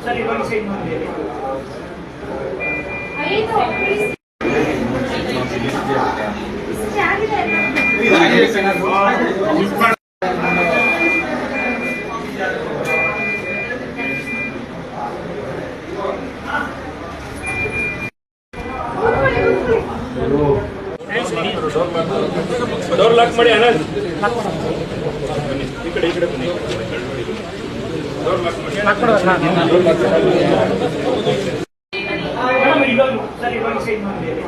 Sir ಇವಾಗ sign ಮಾಡಿದ್ದೀವಿ. Door lock ಮಾಡಿ ಅಣ್ಣ. ಈ ಕಡೆ ಬನ್ನಿ. ಡೋರ್ ಲಾಕ್ ಮಾಡಿ. ಸರ್ ಇವಾಗ ಸೈನ್ ಮಾಡಿದ್ದೀವಿ.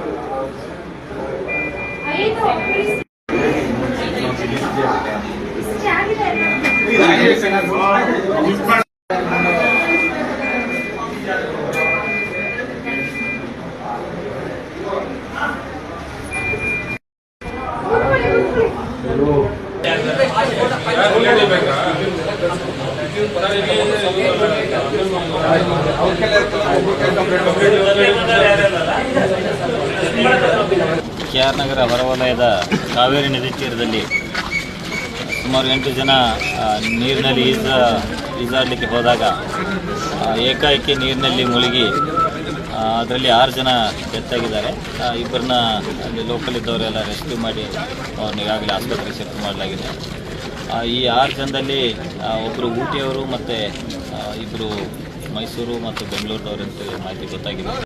ಕೆಆರ್ ನಗರ ಹೊರವಲಯದ ಕಾವೇರಿ ನದಿ ತೀರದಲ್ಲಿ ಸುಮಾರು 8 ಜನ ನೀರಿನಲ್ಲಿ ಈಜಾಡಲಿಕ್ಕೆ ಹೋದಾಗ ಏಕಾಏಕಿ ನೀರಿನಲ್ಲಿ ಮುಳುಗಿ ಅದರಲ್ಲಿ 6 ಜನ ಡೆತ್ತಾಗಿದ್ದಾರೆ. ಇಬ್ಬರನ್ನ ಅಲ್ಲಿ ಲೋಕಲ್ ಇದ್ದವರೆಲ್ಲ ರೆಸ್ಕ್ಯೂ ಮಾಡಿ ಅವ್ರನ್ನ ಈಗಾಗಲೇ ಆಸ್ಪತ್ರೆಗೆ ಶಿಫ್ಟ್ ಮಾಡಲಾಗಿದೆ. ಈ 6 ಜನದಲ್ಲಿ ಒಬ್ಬರು ಊಟಿಯವರು ಮತ್ತು ಇಬ್ಬರು ಮೈಸೂರು ಮತ್ತು ಬೆಂಗಳೂರಿನವರಂತ ಮಾಹಿತಿ ಗೊತ್ತಾಗಿದೆ.